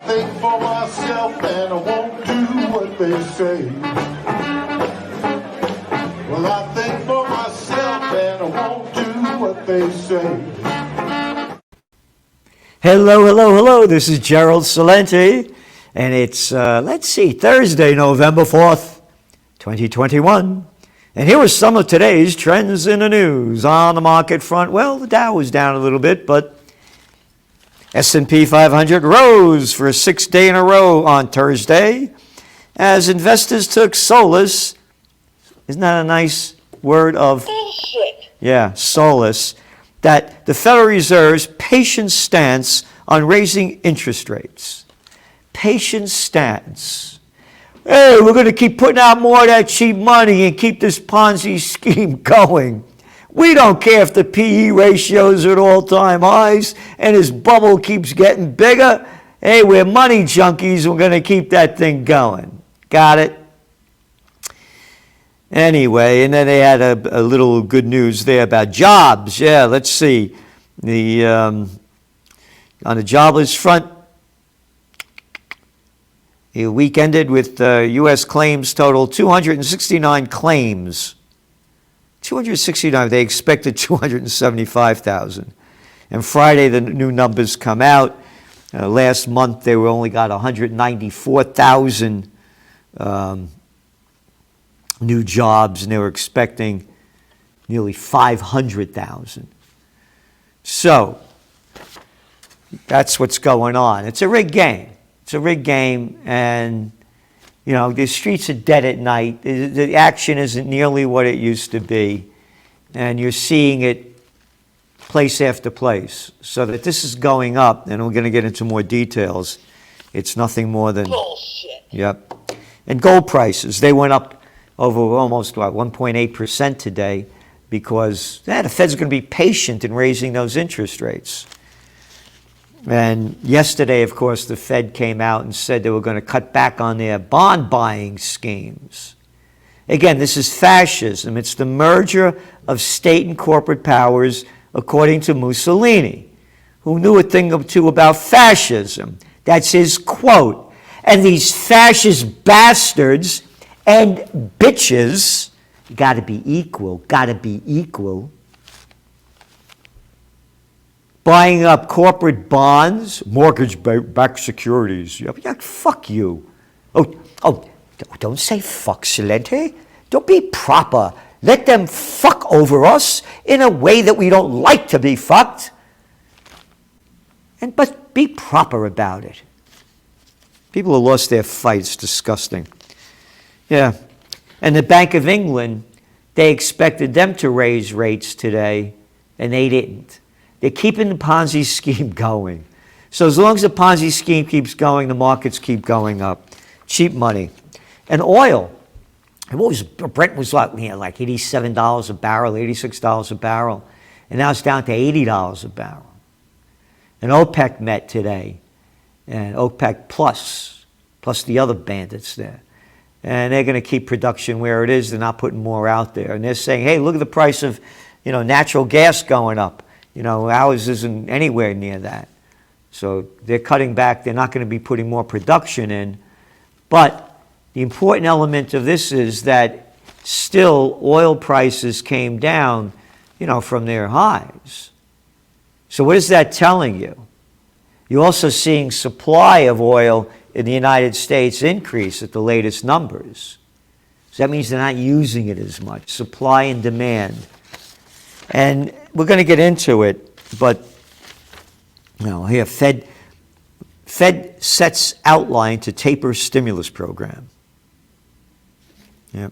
Think for myself and I won't do what they say. Well, I think for myself and I won't do what they say. Hello. This is Gerald Salenti, and it's, Thursday, November 4th, 2021. And here are some of today's trends in the news. On the market front, well, the Dow was down a little bit, but S&P 500 rose for a sixth day in a row on Thursday as investors took solace. Isn't that a nice word of bullshit? Yeah, solace. That the Federal Reserve's patient stance on raising interest rates. Patient stance. Hey, we're going to keep putting out more of that cheap money and keep this Ponzi scheme going. We don't care if the PE ratios are at all-time highs and this bubble keeps getting bigger. Hey, we're money junkies. We're going to keep that thing going. Got it? Anyway, and then they had a little good news there about jobs. Yeah, let's see. On the jobless front, the week ended with U.S. claims total 269 claims. 269, they expected 275,000. And Friday, the new numbers come out. Last month, they were only got 194,000 new jobs, and they were expecting nearly 500,000. So, that's what's going on. It's a rigged game. And you know, the streets are dead at night. The action isn't nearly what it used to be. And you're seeing it place after place. So that this is going up, and we're going to get into more details. It's nothing more than bullshit. Yep. And gold prices, they went up over almost, 1.8% today because the Fed's going to be patient in raising those interest rates. And yesterday, of course, the Fed came out and said they were going to cut back on their bond buying schemes. Again, this is fascism. It's the merger of state and corporate powers, according to Mussolini, who knew a thing or two about fascism. That's his quote. And these fascist bastards and bitches, gotta be equal. Buying up corporate bonds, mortgage-backed securities. Yeah, fuck you. Oh, don't say fuck, Salente. Don't be proper. Let them fuck over us in a way that we don't like to be fucked. But be proper about it. People who lost their fights, disgusting. Yeah. And the Bank of England, they expected them to raise rates today, and they didn't. They're keeping the Ponzi scheme going. So as long as the Ponzi scheme keeps going, the markets keep going up. Cheap money. And oil. Brent was like $87 a barrel, $86 a barrel. And now it's down to $80 a barrel. And OPEC met today. And OPEC plus the other bandits there. And they're going to keep production where it is. They're not putting more out there. And they're saying, hey, look at the price of, natural gas going up. Ours isn't anywhere near that. So they're cutting back. They're not going to be putting more production in. But the important element of this is that still oil prices came down, from their highs. So what is that telling you? You're also seeing supply of oil in the United States increase at the latest numbers. So that means they're not using it as much. Supply and demand. And we're going to get into it, but here, Fed sets outline to taper stimulus program. Yep.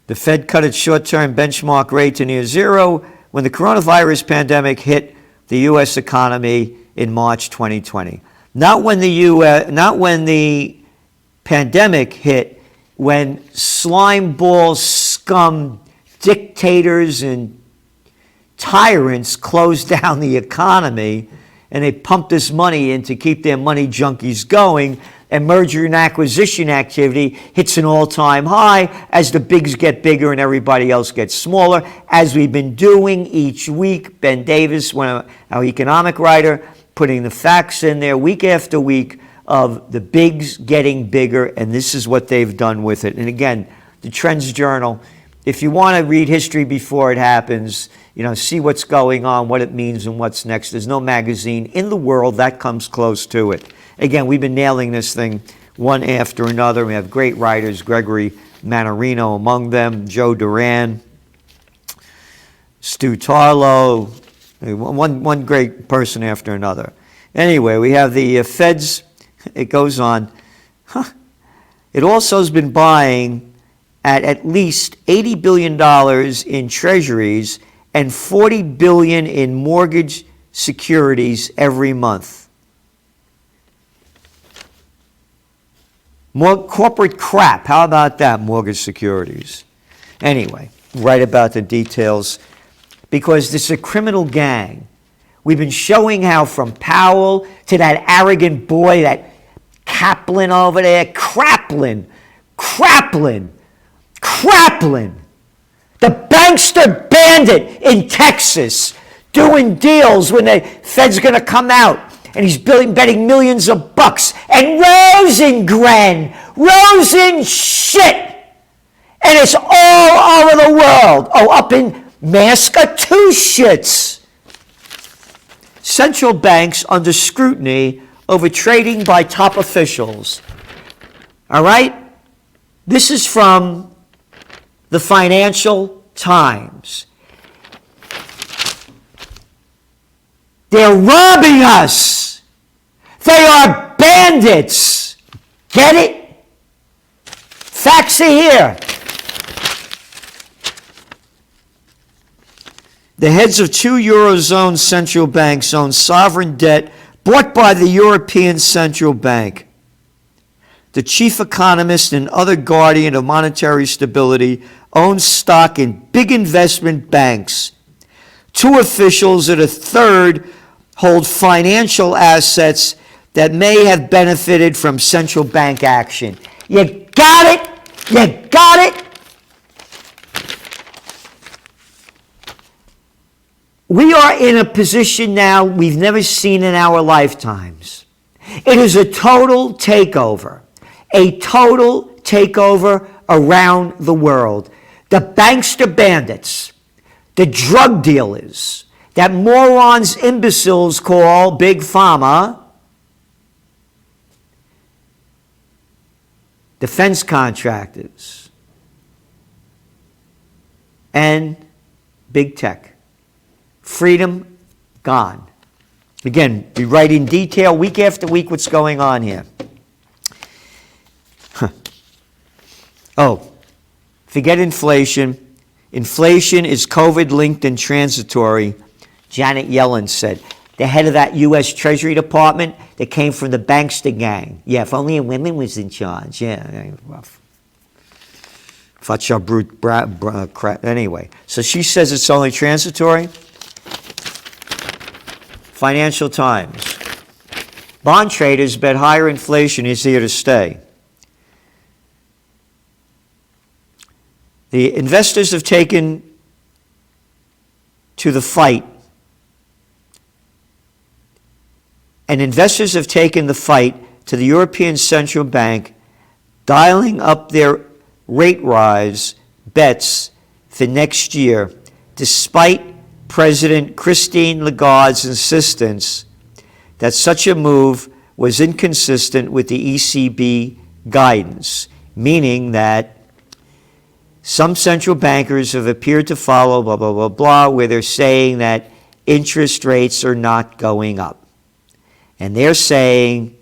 The Fed cut its short-term benchmark rate to near zero when the coronavirus pandemic hit the U.S. economy in March 2020. Not when the pandemic hit, when slime ball scum dictators and tyrants closed down the economy and they pumped this money in to keep their money junkies going, and merger and acquisition activity hits an all-time high as the bigs get bigger and everybody else gets smaller, as we've been doing each week. Ben Davis, our economic writer, putting the facts in there week after week of the bigs getting bigger, and this is what they've done with it. And again, the Trends Journal, if you want to read history before it happens, see what's going on, what it means, and what's next, there's no magazine in the world that comes close to it. Again, we've been nailing this thing one after another. We have great writers, Gregory Mannarino among them, Joe Duran, Stu Tarlow, one great person after another. Anyway, we have the Feds. It goes on. It also has been buying at least $80 billion in treasuries and $40 billion in mortgage securities every month. More corporate crap. How about that, mortgage securities? Anyway, write about the details, because this is a criminal gang. We've been showing how from Powell to that arrogant boy, that Kaplan over there, Kraplin, the bankster bandit in Texas, doing deals when the Fed's going to come out, and he's betting millions of bucks. And Rosen shit, and it's all over the world. Oh, up in Massachusetts. Central banks under scrutiny over trading by top officials. All right? This is from the Financial Times. They're robbing us. They are bandits. Get it? Facts are here. The heads of two Eurozone central banks own sovereign debt bought by the European Central Bank. The chief economist and other guardian of monetary stability owns stock in big investment banks. Two officials and a third hold financial assets that may have benefited from central bank action. You got it? You got it? We are in a position now we've never seen in our lifetimes. It is a total takeover around the world. The bankster bandits, the drug dealers, that morons, imbeciles call Big Pharma, defense contractors, and big tech. Freedom gone. Again, we write in detail week after week what's going on here. Oh, forget inflation. Inflation is COVID-linked and transitory, Janet Yellen said. The head of that U.S. Treasury Department that came from the bankster gang. Yeah, if only a woman was in charge. Yeah, rough. Anyway, so she says it's only transitory. Financial Times. Bond traders bet higher inflation is here to stay. The investors have taken to the fight, and investors have taken the fight to the European Central Bank, dialing up their rate rise bets for next year, despite President Christine Lagarde's insistence that such a move was inconsistent with the ECB guidance, meaning that some central bankers have appeared to follow blah, blah, blah, blah, where they're saying that interest rates are not going up. And they're saying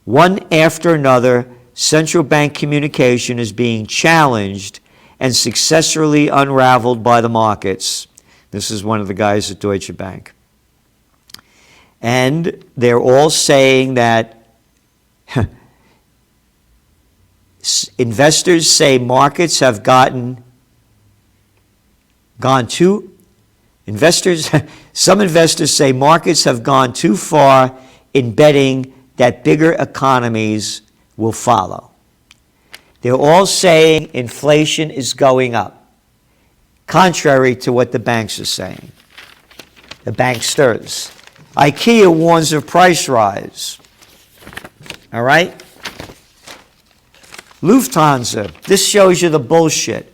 one after another, central bank communication is being challenged and successfully unraveled by the markets. This is one of the guys at Deutsche Bank. And they're all saying that investors say markets have some investors say markets have gone too far in betting that bigger economies will follow. They're all saying inflation is going up, contrary to what the banks are saying. the banksters. IKEA warns of price rise. All right? Lufthansa, this shows you the bullshit.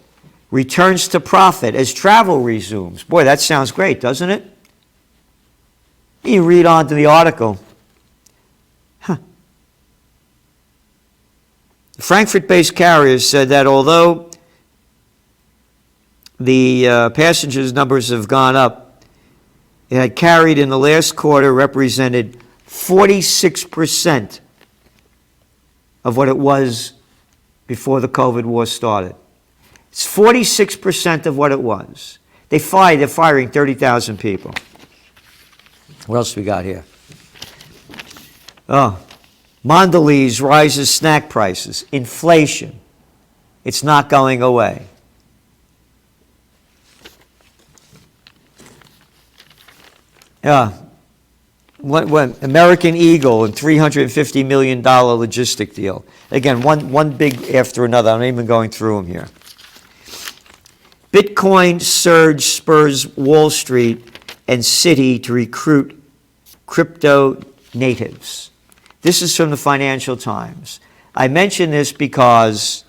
Returns to profit as travel resumes. Boy, that sounds great, doesn't it? You read on to the article. The Frankfurt-based carriers said that although the passengers' numbers have gone up, it had carried in the last quarter represented 46% of what it was before the COVID war started. It's 46% of what it was. They're firing 30,000 people. What else we got here? Oh, Mondelez rises snack prices. Inflation. It's not going away. What American Eagle and $350 million logistic deal. Again, one big after another. I'm not even going through them here. Bitcoin surge spurs Wall Street and Citi to recruit crypto natives. This is from the Financial Times. I mention this because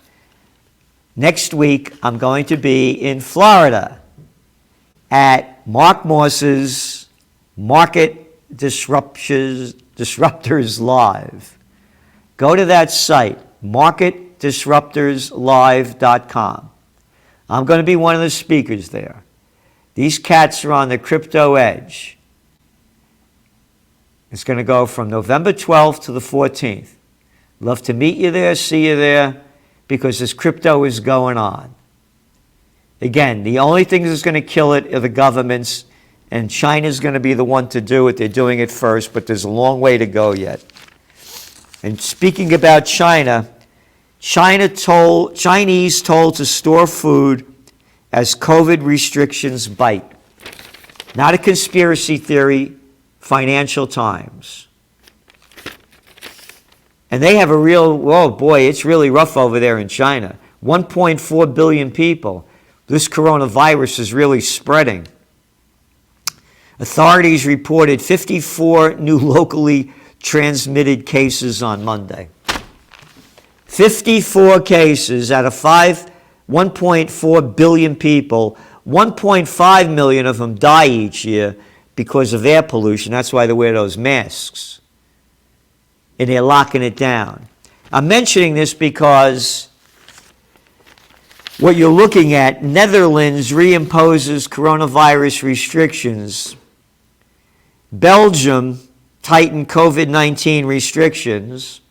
next week I'm going to be in Florida at Mark Moss's Market Disruptors Live. Go to that site, marketdisruptorslive.com. I'm going to be one of the speakers there. These cats are on the crypto edge. It's going to go from November 12th to the 14th. Love to meet you there, see you there, because this crypto is going on. Again, the only thing that's going to kill it are the governments, and China's going to be the one to do it. They're doing it first, but there's a long way to go yet. And speaking about China, Chinese told to store food as COVID restrictions bite. Not a conspiracy theory, Financial Times. And they have a real, oh boy, it's really rough over there in China. 1.4 billion people. This coronavirus is really spreading. Authorities reported 54 new locally transmitted cases on Monday. 54 cases out of 1.4 billion people. 1.5 million of them die each year because of air pollution. That's why they wear those masks. And they're locking it down. I'm mentioning this because what you're looking at, Netherlands reimposes coronavirus restrictions. Belgium tightened COVID-19 restrictions.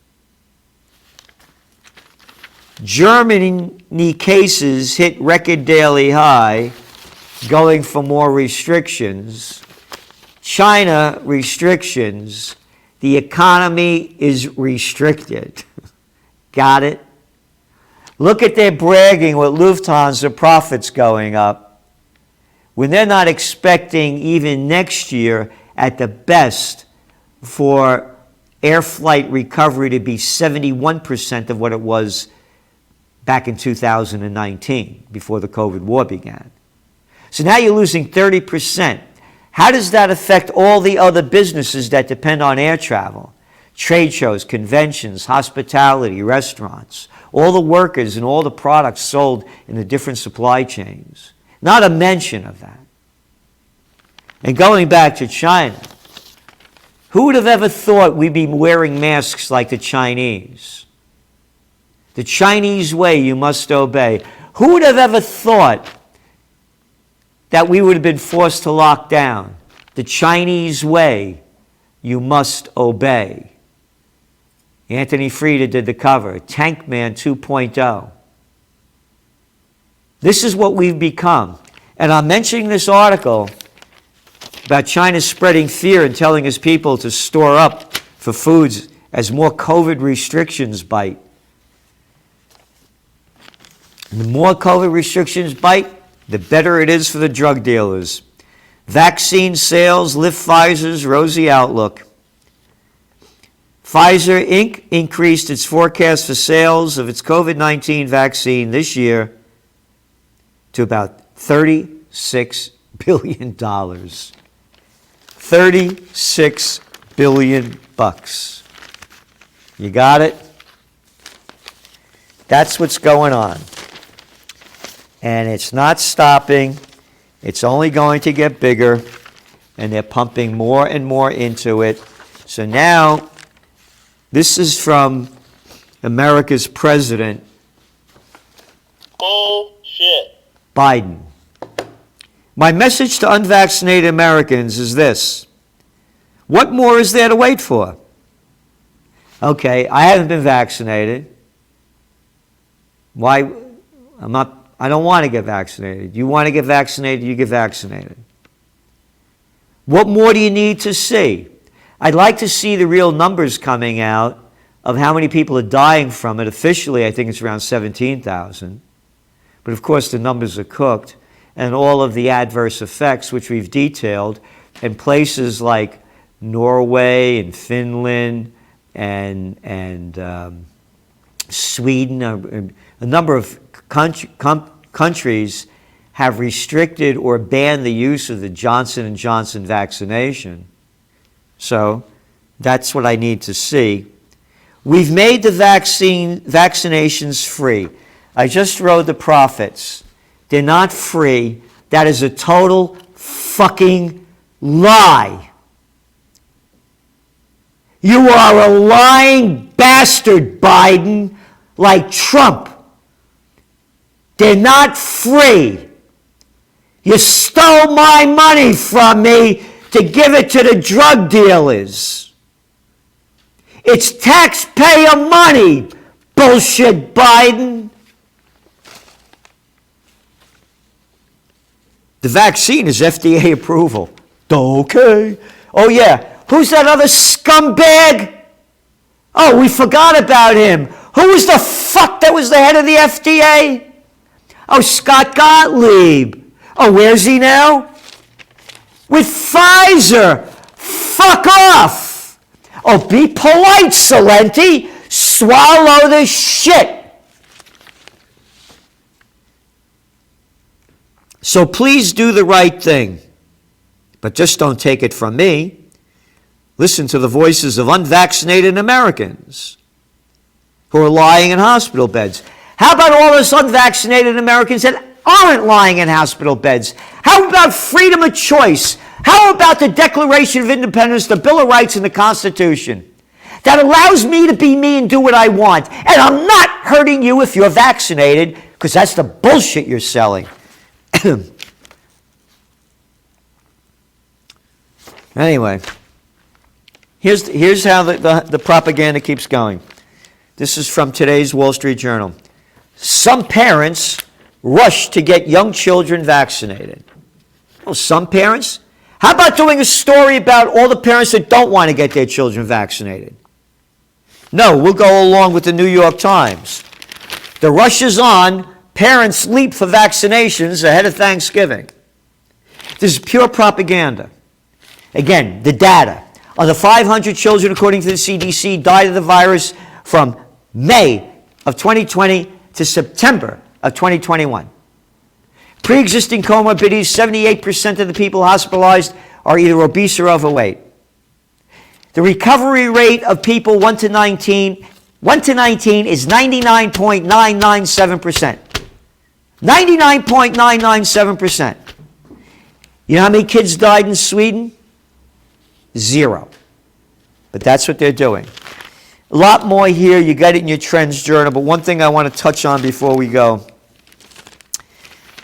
Germany cases hit record daily high, going for more restrictions. China restrictions. The economy is restricted. Got it? Look at their bragging with Lufthansa profits going up when they're not expecting even next year at the best for air flight recovery to be 71% of what it was back in 2019, before the COVID war began. So now you're losing 30%. How does that affect all the other businesses that depend on air travel? Trade shows, conventions, hospitality, restaurants, all the workers and all the products sold in the different supply chains. Not a mention of that. And going back to China, who would have ever thought we'd be wearing masks like the Chinese? The Chinese way you must obey. Who would have ever thought that we would have been forced to lock down? The Chinese way you must obey. Anthony Frieda did the cover, Tank Man 2.0. This is what we've become. And I'm mentioning this article about China spreading fear and telling its people to store up for foods as more COVID restrictions bite. And the more COVID restrictions bite, the better it is for the drug dealers. Vaccine sales lift Pfizer's rosy outlook. Pfizer Inc. increased its forecast for sales of its COVID-19 vaccine this year to about $36 billion. $36 billion bucks. You got it? That's what's going on. And it's not stopping. It's only going to get bigger. And they're pumping more and more into it. So now, this is from America's president, Bullshit. Biden. My message to unvaccinated Americans is this. What more is there to wait for? Okay, I haven't been vaccinated. Why? I don't want to get vaccinated. You want to get vaccinated, you get vaccinated. What more do you need to see? I'd like to see the real numbers coming out of how many people are dying from it. Officially, I think it's around 17,000. But of course, the numbers are cooked. And all of the adverse effects, which we've detailed, in places like Norway and Finland and Sweden, a number of countries have restricted or banned the use of the Johnson & Johnson vaccination. So that's what I need to see. We've made the vaccinations free. I just wrote the profits. They're not free. That is a total fucking lie. You are a lying bastard, Biden, like Trump. They're not free. You stole my money from me to give it to the drug dealers. It's taxpayer money, bullshit Biden. The vaccine is FDA approval. Okay. Oh yeah. Who's that other scumbag? Oh, we forgot about him. Who was the fuck that was the head of the FDA? Oh, Scott Gottlieb. Oh, where's he now? With Pfizer. Fuck off. Oh, be polite, Salenti. Swallow the shit. So please do the right thing. But just don't take it from me. Listen to the voices of unvaccinated Americans who are lying in hospital beds. How about all those unvaccinated Americans that aren't lying in hospital beds? How about freedom of choice? How about the Declaration of Independence, the Bill of Rights, and the Constitution that allows me to be me and do what I want? And I'm not hurting you if you're vaccinated, because that's the bullshit you're selling. Anyway, here's how the propaganda keeps going. This is from today's Wall Street Journal. Some parents rush to get young children vaccinated. Oh, some parents? How about doing a story about all the parents that don't want to get their children vaccinated? No, we'll go along with the New York Times. The rush is on. Parents leap for vaccinations ahead of Thanksgiving. This is pure propaganda. Again, the data. On the 500 children, according to the CDC, died of the virus from May of 2020 to September of 2021. Pre-existing comorbidities, 78% of the people hospitalized are either obese or overweight. The recovery rate of people 1 to 19 is 99.997%. 99.997%. You know how many kids died in Sweden? 0. But that's what they're doing. A lot more here. You got it in your Trends Journal. But one thing I want to touch on before we go.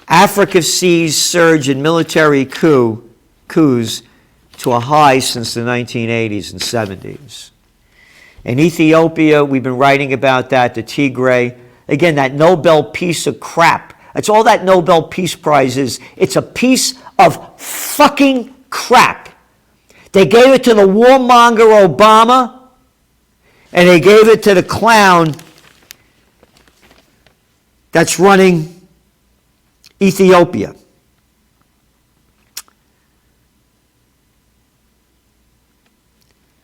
Africa sees surge in military coups to a high since the 1980s and 70s. In Ethiopia, we've been writing about that, the Tigray. Again, that Nobel piece of crap. That's all that Nobel Peace Prize is. It's a piece of fucking crap. They gave it to the warmonger Obama, and they gave it to the clown that's running Ethiopia.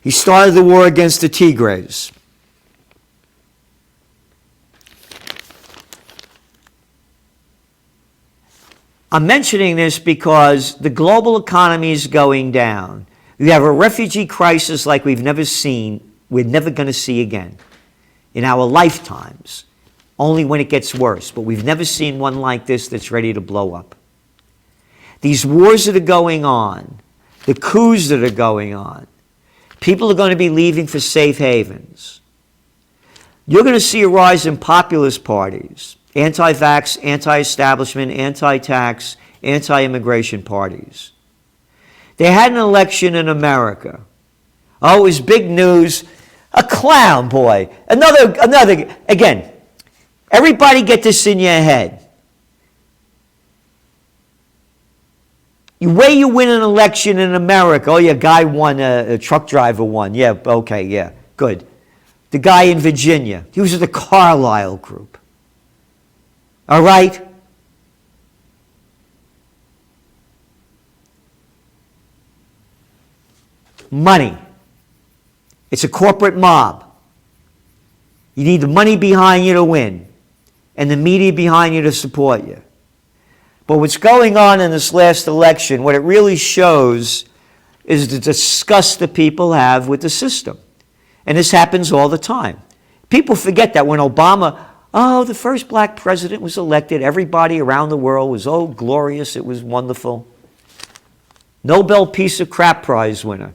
He started the war against the Tigrays. I'm mentioning this because the global economy is going down. We have a refugee crisis like we're never going to see again in our lifetimes, only when it gets worse. But we've never seen one like this that's ready to blow up. These wars that are going on, the coups that are going on, people are going to be leaving for safe havens. You're going to see a rise in populist parties, anti-vax, anti-establishment, anti-tax, anti-immigration parties. They had an election in America. Oh, it was big news. A clown, boy. Another, again, everybody get this in your head. The way you win an election in America, oh, yeah, guy won, a truck driver won. Yeah, okay, yeah, good. The guy in Virginia, he was with the Carlyle Group. All right? Money. It's a corporate mob. You need the money behind you to win and the media behind you to support you. But what's going on in this last election, what it really shows is the disgust that people have with the system. And this happens all the time. People forget that when Obama, the first black president was elected, everybody around the world was, oh, glorious, it was wonderful. Nobel Peace of Crap Prize winner.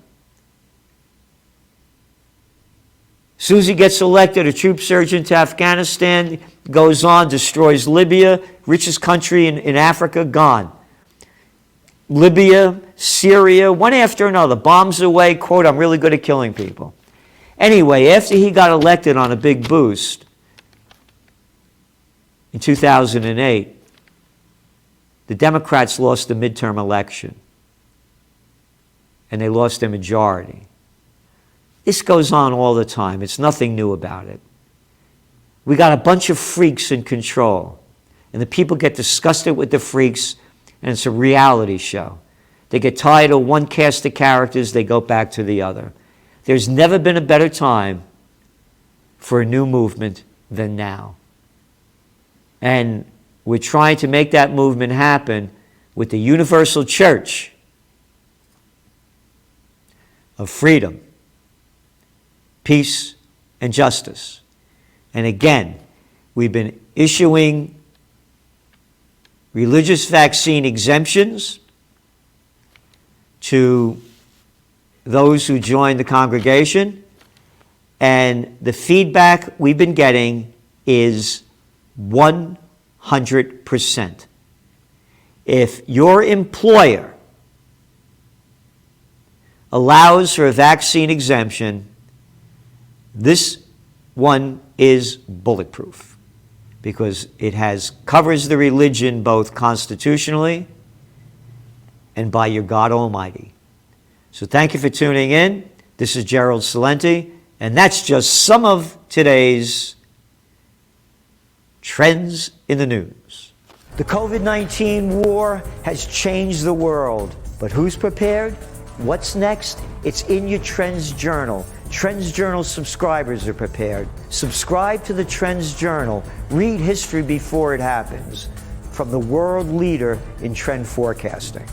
As soon as he gets elected, a troop surgeon to Afghanistan, goes on, destroys Libya, richest country in Africa, gone. Libya, Syria, one after another, bombs away, quote, I'm really good at killing people. Anyway, after he got elected on a big boost in 2008, the Democrats lost the midterm election, and they lost their majority. This goes on all the time. It's nothing new about it. We got a bunch of freaks in control, and the people get disgusted with the freaks, and it's a reality show. They get tired of one cast of characters, they go back to the other. There's never been a better time for a new movement than now. And we're trying to make that movement happen with the universal church of freedom, peace, and justice. And again, we've been issuing religious vaccine exemptions to those who join the congregation, and the feedback we've been getting is 100%. If your employer allows for a vaccine exemption, this one is bulletproof because it covers the religion both constitutionally and by your God Almighty. So thank you for tuning in. This is Gerald Salenti, and that's just some of today's trends in the news. The COVID-19 war has changed the world, but who's prepared? What's next? It's in your Trends Journal. Trends Journal subscribers are prepared. Subscribe to the Trends Journal. Read history before it happens from the world leader in trend forecasting.